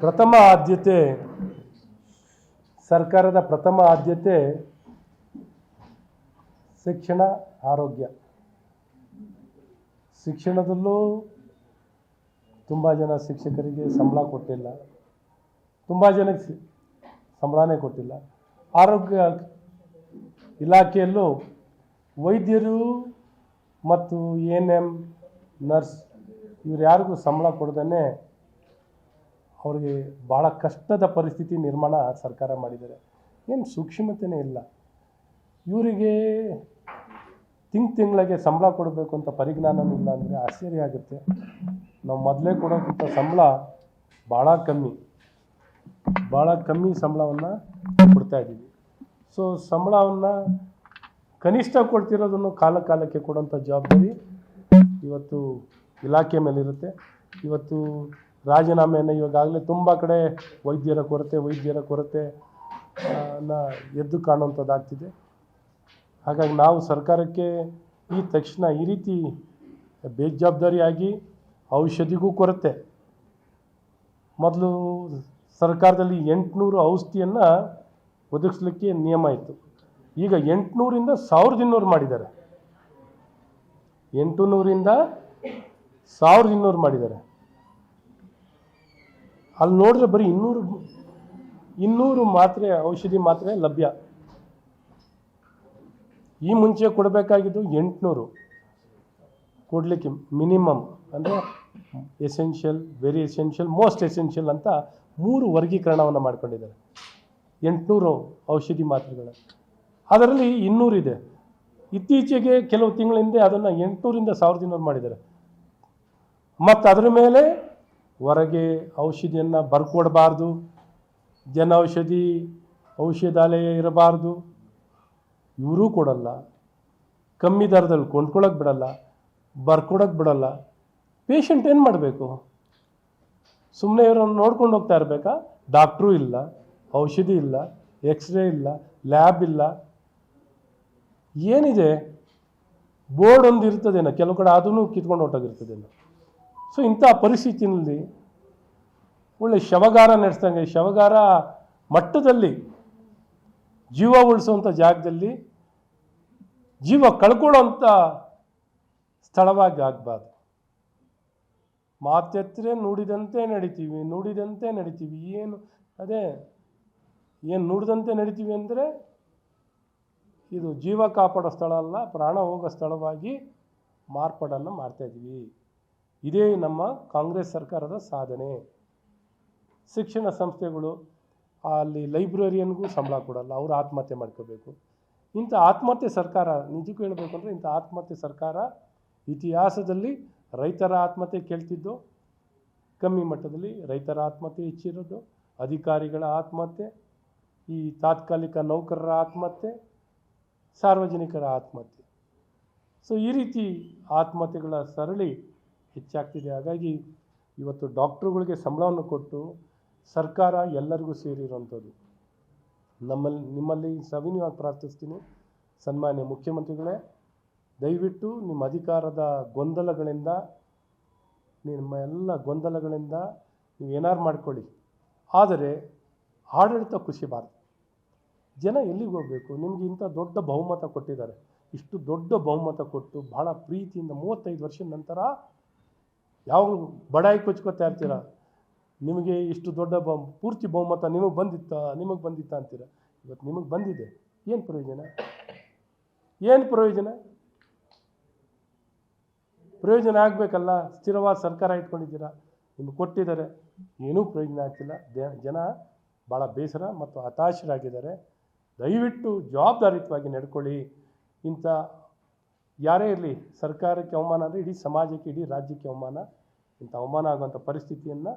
ಪ್ರಥಮ ಆದ್ಯತೆ ಸರ್ಕಾರದ ಪ್ರಥಮ ಆದ್ಯತೆ ಶಿಕ್ಷಣ ಆರೋಗ್ಯ. ಶಿಕ್ಷಣದಲ್ಲೂ ತುಂಬ ಜನ ಶಿಕ್ಷಕರಿಗೆ ಸಂಬಳ ಕೊಟ್ಟಿಲ್ಲ, ತುಂಬ ಜನಕ್ಕೆ ಸಂಬಳನೇ ಕೊಟ್ಟಿಲ್ಲ. ಆರೋಗ್ಯ ಇಲಾಖೆಯಲ್ಲೂ ವೈದ್ಯರು ಮತ್ತು ANM ನರ್ಸ್ ಇವ್ರು ಯಾರಿಗೂ ಸಂಬಳ ಕೊಡದೇ ಅವರಿಗೆ ಭಾಳ ಕಷ್ಟದ ಪರಿಸ್ಥಿತಿ ನಿರ್ಮಾಣ ಸರ್ಕಾರ ಮಾಡಿದ್ದಾರೆ. ಏನು ಸೂಕ್ಷ್ಮತೆಯೇ ಇಲ್ಲ. ಇವರಿಗೆ ತಿಂಗಳಿಗೆ ಸಂಬಳ ಕೊಡಬೇಕು ಅಂತ ಪರಿಜ್ಞಾನವೂ ಇಲ್ಲ ಅಂದರೆ ಆಶ್ಚರ್ಯ ಆಗುತ್ತೆ. ನಾವು ಮೊದಲೇ ಕೊಡೋಕ್ಕಿಂತ ಸಂಬಳ ಭಾಳ ಕಮ್ಮಿ ಸಂಬಳವನ್ನು ಕೊಡ್ತಾಯಿದ್ದೀವಿ. ಸೊ ಸಂಬಳವನ್ನು ಕನಿಷ್ಠ ಕೊಡ್ತಿರೋದನ್ನು ಕಾಲಕ್ಕೆ ಕೊಡುವಂಥ ಜವಾಬ್ದಾರಿ ಇವತ್ತು ಇಲಾಖೆ ಮೇಲಿರುತ್ತೆ. ಇವತ್ತು ರಾಜೀನಾಮೆಯನ್ನು ಇವಾಗಲೇ ತುಂಬ ಕಡೆ ವೈದ್ಯರ ಕೊರತೆ ಎದ್ದು ಕಾಣುವಂಥದ್ದಾಗ್ತಿದೆ. ಹಾಗಾಗಿ ನಾವು ಸರ್ಕಾರಕ್ಕೆ ಈ ತಕ್ಷಣ ಈ ರೀತಿ ಬೇಜವಾಬ್ದಾರಿಯಾಗಿ ಔಷಧಿಗೂ ಕೊರತೆ, ಮೊದಲು ಸರ್ಕಾರದಲ್ಲಿ 800 ಔಷಧಿಯನ್ನು ಒದಗಿಸ್ಲಿಕ್ಕೆ ನಿಯಮ ಇತ್ತು. ಈಗ 800ರಿಂದ 1200 ಮಾಡಿದ್ದಾರೆ. 800ರಿಂದ 1200 ಮಾಡಿದ್ದಾರೆ. ಅಲ್ಲಿ ನೋಡಿದ್ರೆ ಬರೀ 200 ಮಾತ್ರೆ ಔಷಧಿ ಮಾತ್ರೆ ಲಭ್ಯ. ಈ ಮುಂಚೆ ಕೊಡಬೇಕಾಗಿದ್ದು 800 ಕೊಡಲಿಕ್ಕೆ ಮಿನಿಮಮ್, ಅಂದರೆ essential, very essential, most essential ಅಂತ 3 ವರ್ಗೀಕರಣವನ್ನು ಮಾಡ್ಕೊಂಡಿದ್ದಾರೆ. 800 ಔಷಧಿ ಮಾತ್ರೆಗಳು, ಅದರಲ್ಲಿ 200 ಇದೆ. ಇತ್ತೀಚೆಗೆ ಕೆಲವು ತಿಂಗಳ ಹಿಂದೆ ಅದನ್ನು 800ರಿಂದ 1200 ಮಾಡಿದ್ದಾರೆ. ಮತ್ತು ಅದರ ಮೇಲೆ ಹೊರಗೆ ಔಷಧಿಯನ್ನು ಬರ್ಕೊಡಬಾರ್ದು, ಔಷಧಾಲಯ ಇರಬಾರ್ದು, ಇವರೂ ಕೊಡಲ್ಲ, ಕಮ್ಮಿ ದರದಲ್ಲಿ ಕೊಂಡ್ಕೊಳ್ಳೋಕೆ ಬಿಡಲ್ಲ, ಬರ್ಕೊಡೋಕೆ ಬಿಡಲ್ಲ. ಪೇಷಂಟ್ ಏನು ಮಾಡಬೇಕು? ಸುಮ್ಮನೆ ಇವರನ್ನು ನೋಡ್ಕೊಂಡು ಹೋಗ್ತಾ ಇರಬೇಕಾ? ಡಾಕ್ಟ್ರೂ ಇಲ್ಲ, ಔಷಧಿ ಇಲ್ಲ, ಎಕ್ಸ್ರೇ ಇಲ್ಲ, ಲ್ಯಾಬ್ ಇಲ್ಲ, ಏನಿದೆ? ಬೋರ್ಡ್ ಒಂದು ಇರ್ತದೇನೋ, ಕೆಲವು ಕಡೆ ಅದನ್ನು ಕಿತ್ಕೊಂಡು ಹೊಟ್ಟೋಗಿರ್ತದೇನೋ. ಸೊ ಇಂಥ ಪರಿಸ್ಥಿತಿಯಲ್ಲಿ ಒಳ್ಳೆ ಶವಗಾರ ನಡೆಸ್ದಂಗೆ, ಶವಗಾರ ಮಟ್ಟದಲ್ಲಿ ಜೀವ ಉಳಿಸುವಂಥ ಜಾಗದಲ್ಲಿ ಜೀವ ಕಳ್ಕೊಳ್ಳೋಂಥ ಸ್ಥಳವಾಗಿ ಆಗಬಾರ್ದು. ಮಾತೆತ್ತರೆ ನುಡಿದಂತೆ ನಡಿತೀವಿ. ಏನು ನುಡಿದಂತೆ ನಡಿತೀವಿ ಅಂದರೆ ಇದು ಜೀವ ಕಾಪಾಡೋ ಸ್ಥಳ ಅಲ್ಲ, ಪ್ರಾಣ ಹೋಗೋ ಸ್ಥಳವಾಗಿ ಮಾರ್ಪಾಡನ್ನು ಮಾಡ್ತಾಯಿದ್ದೀವಿ. ಇದೇ ನಮ್ಮ ಕಾಂಗ್ರೆಸ್ ಸರ್ಕಾರದ ಸಾಧನೆ. ಶಿಕ್ಷಣ ಸಂಸ್ಥೆಗಳು ಅಲ್ಲಿ ಲೈಬ್ರರಿಯನ್ಗೂ ಸಂಬಳ ಕೊಡಲ್ಲ, ಅವರು ಆತ್ಮಹತ್ಯೆ ಮಾಡ್ಕೋಬೇಕು. ಇಂಥ ಆತ್ಮಹತ್ಯೆ ಸರ್ಕಾರ, ನಿಜಕ್ಕೂ ಹೇಳಬೇಕು ಅಂದರೆ ಇಂಥ ಆತ್ಮಹತ್ಯೆ ಸರ್ಕಾರ ಇತಿಹಾಸದಲ್ಲಿ ರೈತರ ಆತ್ಮಹತ್ಯೆ ಕೇಳ್ತಿದ್ದು ಕಮ್ಮಿ ಮಟ್ಟದಲ್ಲಿ, ರೈತರ ಆತ್ಮಹತ್ಯೆ ಹೆಚ್ಚಿರೋದು, ಅಧಿಕಾರಿಗಳ ಆತ್ಮಹತ್ಯೆ, ಈ ತಾತ್ಕಾಲಿಕ ನೌಕರರ ಆತ್ಮಹತ್ಯೆ, ಸಾರ್ವಜನಿಕರ ಆತ್ಮಹತ್ಯೆ. ಸೊ ಈ ರೀತಿ ಆತ್ಮಹತ್ಯೆಗಳ ಸರಳಿ ಹೆಚ್ಚಾಗ್ತಿದೆ. ಹಾಗಾಗಿ ಇವತ್ತು ಡಾಕ್ಟ್ರುಗಳಿಗೆ ಸಂಬಳವನ್ನು ಕೊಟ್ಟು ಸರ್ಕಾರ ಎಲ್ಲರಿಗೂ ಸೇರಿರುವಂಥದ್ದು. ನಿಮ್ಮಲ್ಲಿ ಸವಿನಯವಾಗಿ ಪ್ರಾರ್ಥಿಸ್ತೀನಿ, ಸನ್ಮಾನ್ಯ ಮುಖ್ಯಮಂತ್ರಿಗಳೇ, ದಯವಿಟ್ಟು ನಿಮ್ಮ ಅಧಿಕಾರದ ಗೊಂದಲಗಳಿಂದ, ನಿಮ್ಮ ಎಲ್ಲ ಗೊಂದಲಗಳಿಂದ ನೀವು ಏನಾರು ಮಾಡ್ಕೊಳ್ಳಿ, ಆದರೆ ಆಡಳಿತ ಕುಸಿಬಾರ್ದು. ಜನ ಎಲ್ಲಿಗೆ ಹೋಗಬೇಕು? ನಿಮಗೆ ಇಂಥ ದೊಡ್ಡ ಬಹುಮತ ಕೊಟ್ಟಿದ್ದಾರೆ. ಇಷ್ಟು ದೊಡ್ಡ ಬಹುಮತ ಕೊಟ್ಟು ಭಾಳ ಪ್ರೀತಿಯಿಂದ 35 ವರ್ಷದ ನಂತರ ಯಾವಾಗಲೂ ಬಡಾಯಿ ಕೊಚ್ಕೋತಾ ಇರ್ತೀರ. ನಿಮಗೆ ಇಷ್ಟು ದೊಡ್ಡ ಪೂರ್ತಿ ಬಹುಮತ ನಿಮಗೆ ಬಂದಿತ್ತ ಅಂತೀರ. ಇವತ್ತು ನಿಮಗೆ ಬಂದಿದೆ, ಏನು ಪ್ರಯೋಜನ ಆಗಬೇಕಲ್ಲ. ಸ್ಥಿರವಾದ ಸರ್ಕಾರ ಇಟ್ಕೊಂಡಿದ್ದೀರಾ, ನಿಮಗೆ ಕೊಟ್ಟಿದ್ದಾರೆ, ಏನೂ ಪ್ರಯೋಜನ ಆಗ್ತಿಲ್ಲ. ಜನ ಭಾಳ ಬೇಸರ ಮತ್ತು ಹತಾಶರಾಗಿದ್ದಾರೆ. ದಯವಿಟ್ಟು ಜವಾಬ್ದಾರಿಯುತವಾಗಿ ನಡ್ಕೊಳ್ಳಿ. ಇಂಥ ಯಾರೇ ಇರಲಿ, ಸರ್ಕಾರಕ್ಕೆ ಅವಮಾನ ಅಂದರೆ ಇಡೀ ಸಮಾಜಕ್ಕೆ, ಇಡೀ ರಾಜ್ಯಕ್ಕೆ ಅವಮಾನ. ಇಂಥ ಅವಮಾನ ಆಗುವಂಥ ಪರಿಸ್ಥಿತಿಯನ್ನು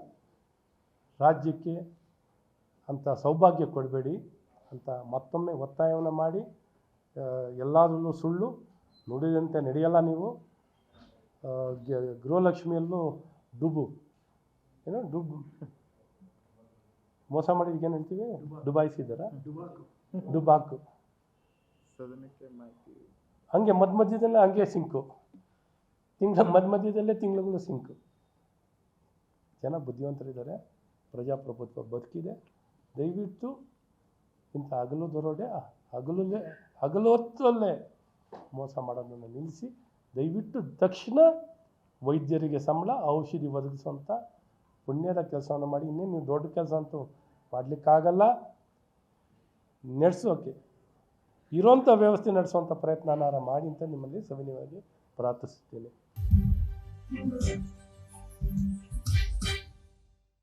ರಾಜ್ಯಕ್ಕೆ ಅಂಥ ಸೌಭಾಗ್ಯ ಕೊಡಬೇಡಿ ಅಂತ ಮತ್ತೊಮ್ಮೆ ಒತ್ತಾಯವನ್ನು ಮಾಡಿ, ಎಲ್ಲದರಲ್ಲೂ ಸುಳ್ಳು, ನುಡಿದಂತೆ ನಡೆಯಲ್ಲ ನೀವು. ಗೃಹಲಕ್ಷ್ಮಿಯಲ್ಲೂ ಡುಬು ಮೋಸ ಮಾಡಿದಕ್ಕೆ ಏನು ಹೇಳ್ತೀವಿ? ಡುಬಾಯಿಸಿದಾರ, ಡುಬಾಕು. ಹಂಗೆ ಮಧ್ಯದಲ್ಲೇ ಹಂಗೆ ಸಿಂಕು, ಮಧ್ಯದಲ್ಲೇ ತಿಂಗಳುಗಳು ಸಿಂಕು. ಜನ ಬುದ್ಧಿವಂತರಿದ್ದಾರೆ. ಪ್ರಜಾಪ್ರಭುತ್ವ ಬದುಕಿದೆ. ದಯವಿಟ್ಟು ಇಂಥ ಹಗಲು ದರೋಡೆ ಹಗಲು ಹೊತ್ತಲ್ಲೇ ಮೋಸ ಮಾಡೋದನ್ನು ನಿಲ್ಲಿಸಿ ದಯವಿಟ್ಟು ತಕ್ಷಣ ವೈದ್ಯರಿಗೆ ಸಂಬಳ, ಔಷಧಿ ಒದಗಿಸುವಂಥ ಪುಣ್ಯದ ಕೆಲಸವನ್ನು ಮಾಡಿ. ಇನ್ನೇನು ನೀವು ದೊಡ್ಡ ಕೆಲಸ ಅಂತೂ ಮಾಡಲಿಕ್ಕಾಗಲ್ಲ. ನಡೆಸೋಕೆ ಇರೋಂಥ ವ್ಯವಸ್ಥೆ ನಡೆಸುವಂಥ ಪ್ರಯತ್ನನಾರ ಮಾಡಿ ಅಂತ ನಿಮ್ಮಲ್ಲಿ ಸವಿನಯವಾಗಿ ಪ್ರಾರ್ಥಿಸುತ್ತೇನೆ.